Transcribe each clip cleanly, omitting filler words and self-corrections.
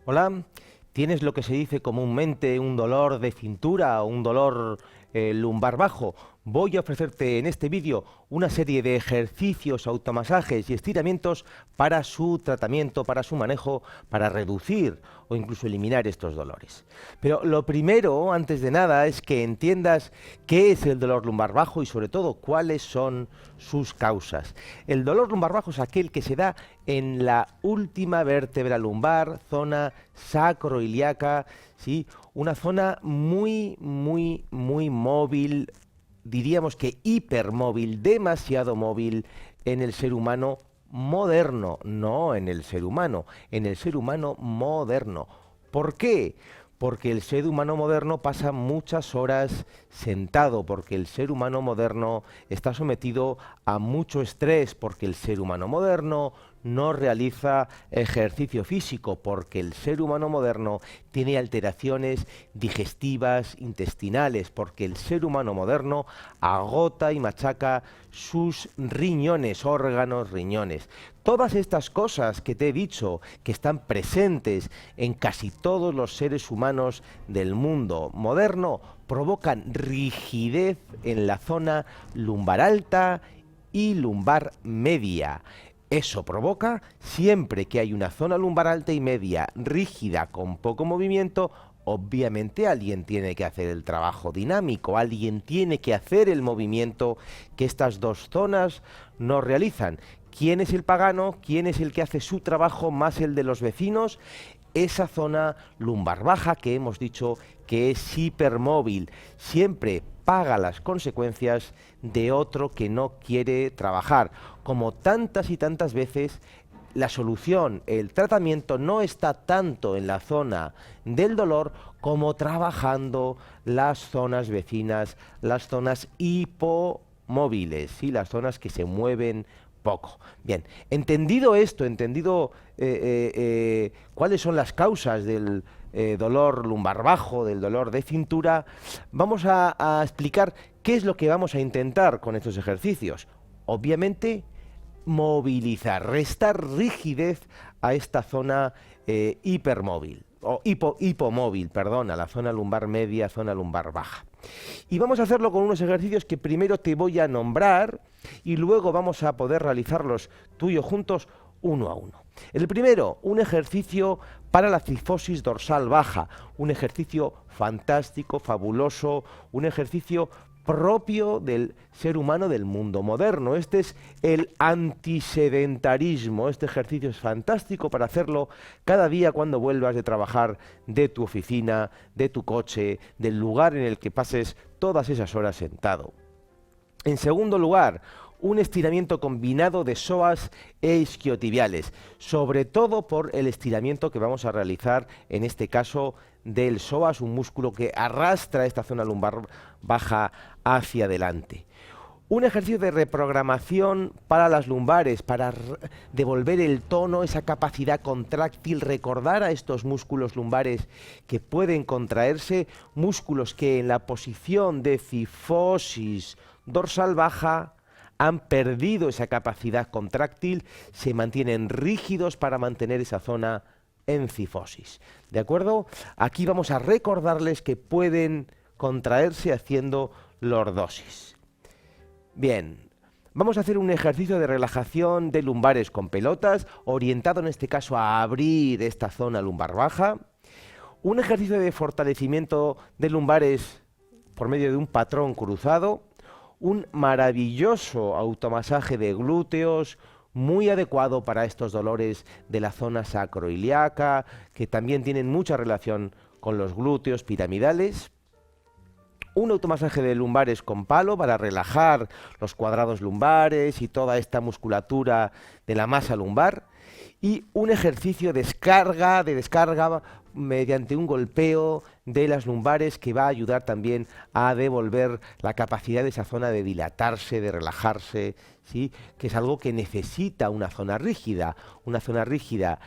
Hola, ¿tienes lo que se dice comúnmente un dolor de cintura o un dolor lumbar bajo? Voy a ofrecerte en este vídeo una serie de ejercicios, automasajes y estiramientos para su tratamiento, para su manejo, para reducir o incluso eliminar estos dolores. Pero lo primero, antes de nada, es que entiendas qué es el dolor lumbar bajo y sobre todo cuáles son sus causas. El dolor lumbar bajo es aquel que se da en la última vértebra lumbar, zona sacroiliaca, ¿sí? Una zona muy móvil, diríamos que hipermóvil, demasiado móvil en el ser humano moderno, no en el ser humano moderno. ¿Por qué? Porque el ser humano moderno pasa muchas horas sentado, porque el ser humano moderno está sometido a mucho estrés, porque el ser humano moderno no realiza ejercicio físico, porque el ser humano moderno tiene alteraciones digestivas, intestinales, porque el ser humano moderno agota y machaca sus riñones, órganos, riñones. Todas estas cosas que te he dicho, que están presentes en casi todos los seres humanos del mundo moderno, provocan rigidez en la zona lumbar alta y lumbar media. Eso provoca, siempre que hay una zona lumbar alta y media rígida con poco movimiento, obviamente alguien tiene que hacer el trabajo dinámico, alguien tiene que hacer el movimiento que estas dos zonas no realizan. ¿Quién es el pagano? ¿Quién es el que hace su trabajo más el de los vecinos? Esa zona lumbar baja que hemos dicho que es hipermóvil, siempre paga las consecuencias de otro que no quiere trabajar. Como tantas y tantas veces, la solución, el tratamiento no está tanto en la zona del dolor como trabajando las zonas vecinas, las zonas hipomóviles, ¿sí? Las zonas que se mueven poco. Bien, entendido esto, entendido cuáles son las causas del dolor lumbar bajo, del dolor de cintura, vamos a explicar qué es lo que vamos a intentar con estos ejercicios. Obviamente, movilizar, restar rigidez a esta zona hipermóvil, o hipomóvil, perdón, a la zona lumbar media, zona lumbar baja. Y vamos a hacerlo con unos ejercicios que primero te voy a nombrar y luego vamos a poder realizarlos tú y yo juntos uno a uno. El primero, un ejercicio para la cifosis dorsal baja, un ejercicio fantástico, fabuloso, un ejercicio propio del ser humano del mundo moderno. Este es el antisedentarismo. Este ejercicio es fantástico para hacerlo cada día cuando vuelvas de trabajar, de tu oficina, de tu coche, del lugar en el que pases todas esas horas sentado. En segundo lugar, un estiramiento combinado de psoas e isquiotibiales, sobre todo por el estiramiento que vamos a realizar, en este caso del psoas, un músculo que arrastra esta zona lumbar baja hacia adelante. Un ejercicio de reprogramación para las lumbares, para devolver el tono, esa capacidad contráctil, recordar a estos músculos lumbares que pueden contraerse, músculos que en la posición de cifosis dorsal baja han perdido esa capacidad contráctil, se mantienen rígidos para mantener esa zona en cifosis. ¿De acuerdo? Aquí vamos a recordarles que pueden contraerse haciendo lordosis. Bien, vamos a hacer un ejercicio de relajación de lumbares con pelotas, orientado en este caso a abrir esta zona lumbar baja. Un ejercicio de fortalecimiento de lumbares por medio de un patrón cruzado. Un maravilloso automasaje de glúteos, muy adecuado para estos dolores de la zona sacroiliaca, que también tienen mucha relación con los glúteos piramidales. Un automasaje de lumbares con palo para relajar los cuadrados lumbares y toda esta musculatura de la masa lumbar. Y un ejercicio de descarga mediante un golpeo de las lumbares que va a ayudar también a devolver la capacidad de esa zona de dilatarse, de relajarse, ¿sí? Que es algo que necesita una zona rígida. Una zona rígida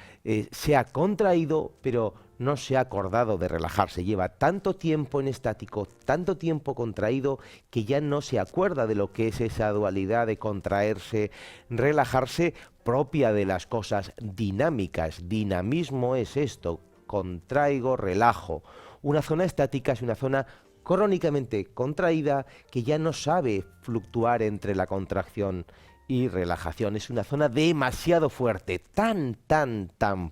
se ha contraído, pero no se ha acordado de relajarse. Lleva tanto tiempo en estático, tanto tiempo contraído, que ya no se acuerda de lo que es esa dualidad de contraerse, relajarse, propia de las cosas dinámicas. Dinamismo es esto, contraigo, relajo. Una zona estática es una zona crónicamente contraída que ya no sabe fluctuar entre la contracción y relajación. Es una zona demasiado fuerte, tan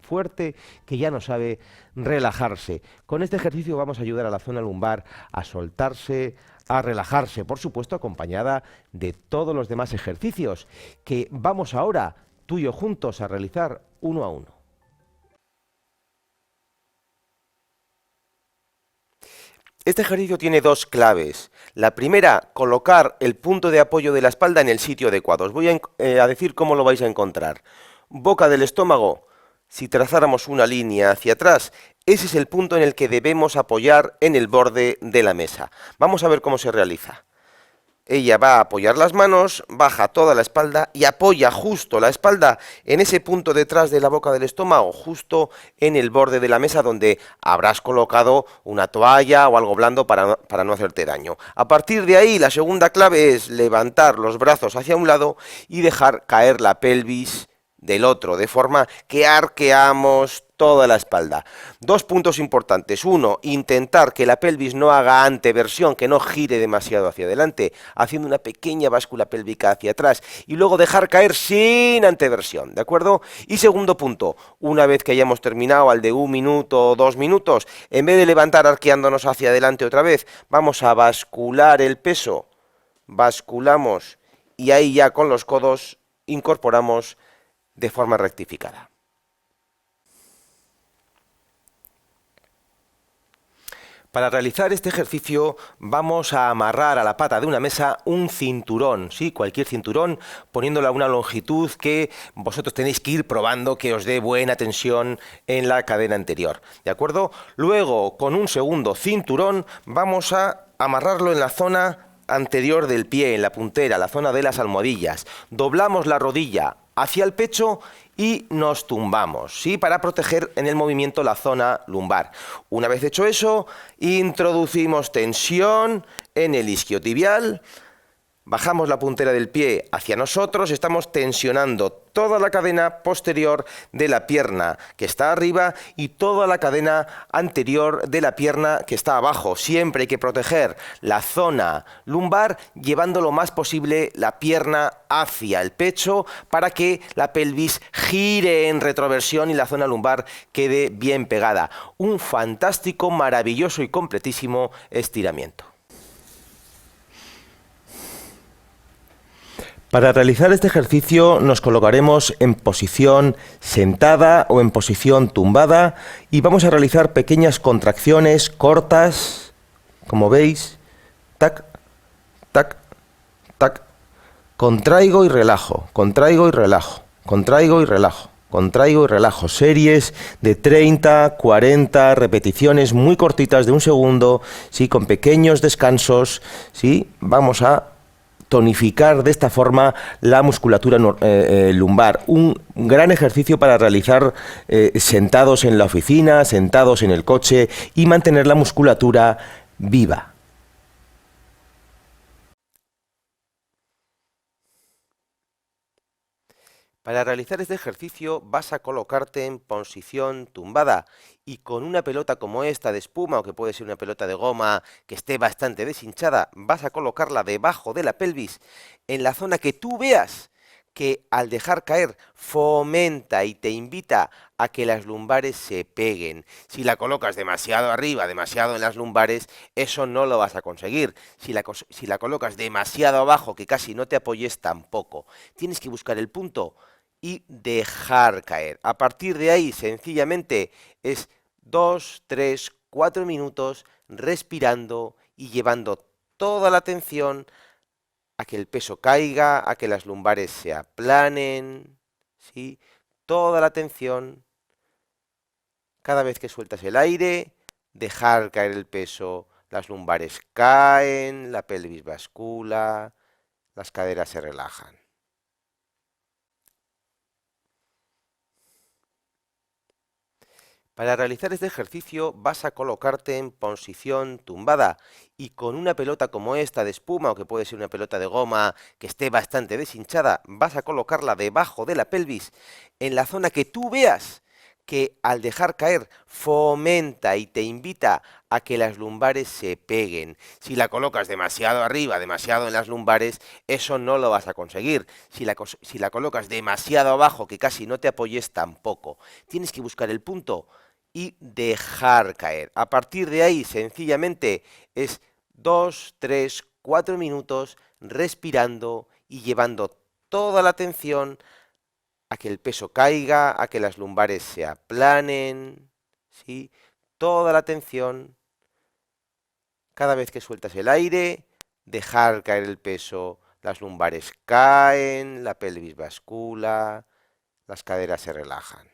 fuerte que ya no sabe relajarse. Con este ejercicio vamos a ayudar a la zona lumbar a soltarse, a relajarse, por supuesto acompañada de todos los demás ejercicios que vamos ahora, tú y yo juntos, a realizar uno a uno. Este ejercicio tiene dos claves. La primera, colocar el punto de apoyo de la espalda en el sitio adecuado. Os voy a decir cómo lo vais a encontrar. Boca del estómago, si trazáramos una línea hacia atrás, ese es el punto en el que debemos apoyar en el borde de la mesa. Vamos a ver cómo se realiza. Ella va a apoyar las manos, baja toda la espalda y apoya justo la espalda en ese punto detrás de la boca del estómago, justo en el borde de la mesa donde habrás colocado una toalla o algo blando para no hacerte daño. A partir de ahí, la segunda clave es levantar los brazos hacia un lado y dejar caer la pelvis del otro, de forma que arqueamos toda la espalda. Dos puntos importantes. Uno, intentar que la pelvis no haga anteversión, que no gire demasiado hacia adelante, haciendo una pequeña báscula pélvica hacia atrás, y luego dejar caer sin anteversión, ¿de acuerdo? Y segundo punto, una vez que hayamos terminado al de 1 minuto o 2 minutos, en vez de levantar arqueándonos hacia adelante otra vez, vamos a bascular el peso, basculamos, y ahí ya con los codos incorporamos de forma rectificada. Para realizar este ejercicio vamos a amarrar a la pata de una mesa un cinturón, ¿sí? Cualquier cinturón, poniéndolo a una longitud que vosotros tenéis que ir probando que os dé buena tensión en la cadena anterior, ¿de acuerdo? Luego, con un segundo cinturón, vamos a amarrarlo en la zona anterior del pie, en la puntera, la zona de las almohadillas. Doblamos la rodilla hacia el pecho y nos tumbamos, ¿sí? Para proteger en el movimiento la zona lumbar. Una vez hecho eso, introducimos tensión en el isquiotibial, bajamos la puntera del pie hacia nosotros, estamos tensionando toda la cadena posterior de la pierna que está arriba y toda la cadena anterior de la pierna que está abajo. Siempre hay que proteger la zona lumbar llevando lo más posible la pierna hacia el pecho para que la pelvis gire en retroversión y la zona lumbar quede bien pegada. Un fantástico, maravilloso y completísimo estiramiento. Para realizar este ejercicio nos colocaremos en posición sentada o en posición tumbada y vamos a realizar pequeñas contracciones cortas, como veis, tac, tac, tac, contraigo y relajo, contraigo y relajo, contraigo y relajo, contraigo y relajo, series de 30, 40 repeticiones muy cortitas de 1 segundo, ¿sí? Con pequeños descansos, ¿sí? Vamos a tonificar de esta forma la musculatura lumbar. Un gran ejercicio para realizar sentados en la oficina, sentados en el coche y mantener la musculatura viva. Para realizar este ejercicio vas a colocarte en posición tumbada y con una pelota como esta de espuma o que puede ser una pelota de goma que esté bastante deshinchada, vas a colocarla debajo de la pelvis en la zona que tú veas que al dejar caer fomenta y te invita a que las lumbares se peguen. Si la colocas demasiado arriba, demasiado en las lumbares, eso no lo vas a conseguir. Si la colocas demasiado abajo, que casi no te apoyes, tampoco. Tienes que buscar el punto y dejar caer. A partir de ahí, sencillamente, es 2, 3, 4 minutos respirando y llevando toda la atención a que el peso caiga, a que las lumbares se aplanen, ¿sí? Toda la atención, cada vez que sueltas el aire, dejar caer el peso, las lumbares caen, la pelvis bascula, las caderas se relajan. Para realizar este ejercicio vas a colocarte en posición tumbada y con una pelota como esta de espuma o que puede ser una pelota de goma que esté bastante deshinchada, vas a colocarla debajo de la pelvis en la zona que tú veas que al dejar caer fomenta y te invita a que las lumbares se peguen. Si la colocas demasiado arriba, demasiado en las lumbares, eso no lo vas a conseguir. Si la colocas demasiado abajo, que casi no te apoyes, tampoco. Tienes que buscar el punto y dejar caer. A partir de ahí, sencillamente, es 2, 3, 4 minutos respirando y llevando toda la atención a que el peso caiga, a que las lumbares se aplanen, ¿sí? Toda la atención, cada vez que sueltas el aire, dejar caer el peso, las lumbares caen, la pelvis bascula, las caderas se relajan.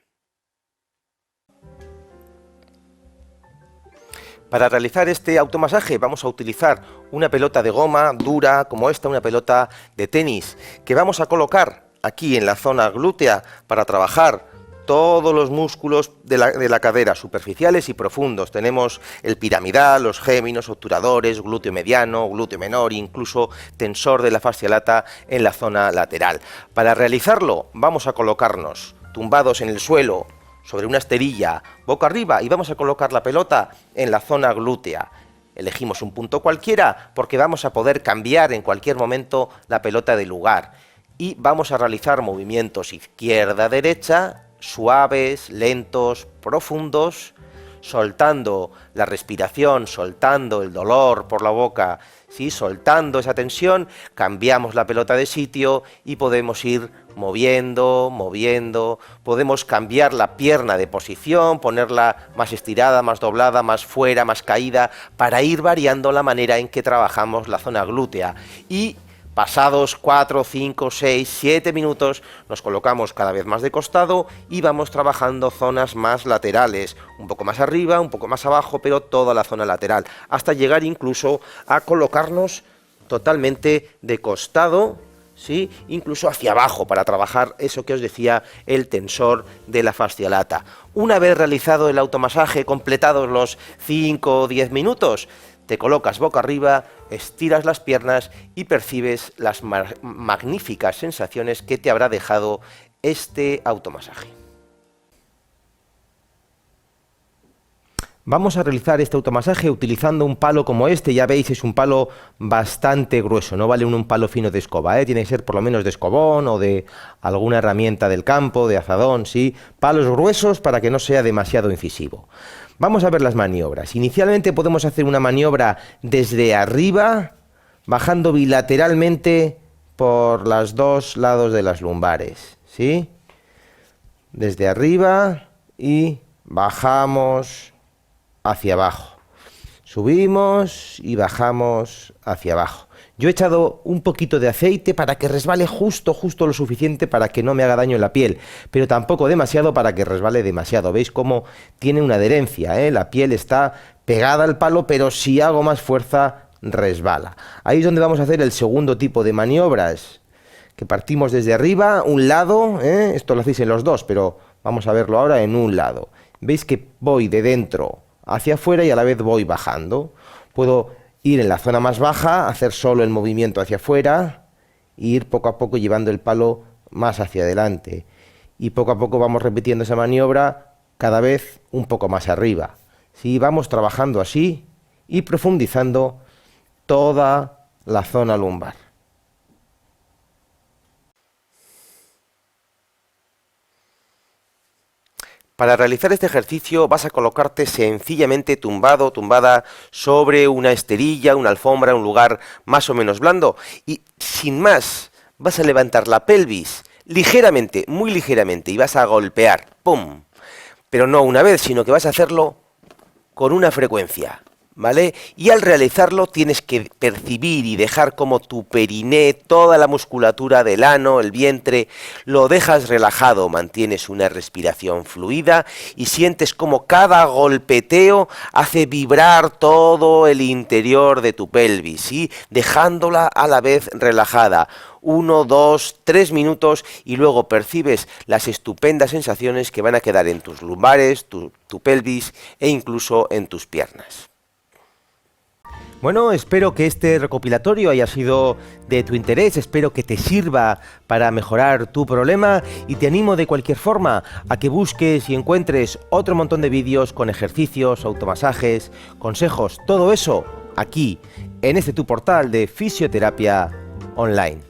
Para realizar este automasaje vamos a utilizar una pelota de goma dura como esta, una pelota de tenis, que vamos a colocar aquí en la zona glútea para trabajar todos los músculos de la cadera, superficiales y profundos. Tenemos el piramidal, los géminos, obturadores, glúteo mediano, glúteo menor, incluso tensor de la fascia lata en la zona lateral. Para realizarlo vamos a colocarnos tumbados en el suelo, sobre una esterilla, boca arriba, y vamos a colocar la pelota en la zona glútea. Elegimos un punto cualquiera porque vamos a poder cambiar en cualquier momento la pelota de lugar. Y vamos a realizar movimientos izquierda-derecha, suaves, lentos, profundos, soltando la respiración, soltando el dolor por la boca, ¿sí? Soltando esa tensión, cambiamos la pelota de sitio y podemos ir moviendo, podemos cambiar la pierna de posición, ponerla más estirada, más doblada, más fuera, más caída, para ir variando la manera en que trabajamos la zona glútea. Y pasados 4, 5, 6, 7 minutos nos colocamos cada vez más de costado y vamos trabajando zonas más laterales, un poco más arriba, un poco más abajo, pero toda la zona lateral, hasta llegar incluso a colocarnos totalmente de costado, ¿sí? Incluso hacia abajo, para trabajar eso que os decía, el tensor de la fascia lata. Una vez realizado el automasaje, completados los 5 o 10 minutos, te colocas boca arriba, estiras las piernas y percibes las magníficas sensaciones que te habrá dejado este automasaje. Vamos a realizar este automasaje utilizando un palo como este. Ya veis, es un palo bastante grueso, no vale un palo fino de escoba, tiene que ser por lo menos de escobón o de alguna herramienta del campo, de azadón, ¿sí? Palos gruesos para que no sea demasiado incisivo. Vamos a ver las maniobras. Inicialmente podemos hacer una maniobra desde arriba, bajando bilateralmente por los dos lados de las lumbares, ¿sí? Desde arriba y bajamos hacia abajo. Subimos y bajamos hacia abajo. Yo he echado un poquito de aceite para que resbale justo lo suficiente para que no me haga daño en la piel, pero tampoco demasiado para que resbale demasiado. ¿Veis cómo tiene una adherencia, La piel está pegada al palo, pero si hago más fuerza, resbala. Ahí es donde vamos a hacer el segundo tipo de maniobras, que partimos desde arriba, un lado, esto lo hacéis en los dos, pero vamos a verlo ahora en un lado. ¿Veis que voy de dentro hacia afuera y a la vez voy bajando? Puedo ir en la zona más baja, hacer solo el movimiento hacia afuera e ir poco a poco llevando el palo más hacia adelante. Y poco a poco vamos repitiendo esa maniobra cada vez un poco más arriba. ¿Sí? Vamos trabajando así y profundizando toda la zona lumbar. Para realizar este ejercicio vas a colocarte sencillamente tumbado o tumbada sobre una esterilla, una alfombra, un lugar más o menos blando, y sin más vas a levantar la pelvis ligeramente, muy ligeramente, y vas a golpear, ¡pum! Pero no una vez, sino que vas a hacerlo con una frecuencia, ¿vale? Y al realizarlo tienes que percibir y dejar como tu periné, toda la musculatura del ano, el vientre, lo dejas relajado, mantienes una respiración fluida y sientes como cada golpeteo hace vibrar todo el interior de tu pelvis, ¿sí? Dejándola a la vez relajada. 1, 2, 3 minutos y luego percibes las estupendas sensaciones que van a quedar en tus lumbares, tu pelvis e incluso en tus piernas. Bueno, espero que este recopilatorio haya sido de tu interés, espero que te sirva para mejorar tu problema y te animo de cualquier forma a que busques y encuentres otro montón de vídeos con ejercicios, automasajes, consejos, todo eso aquí, en este tu portal de fisioterapia online.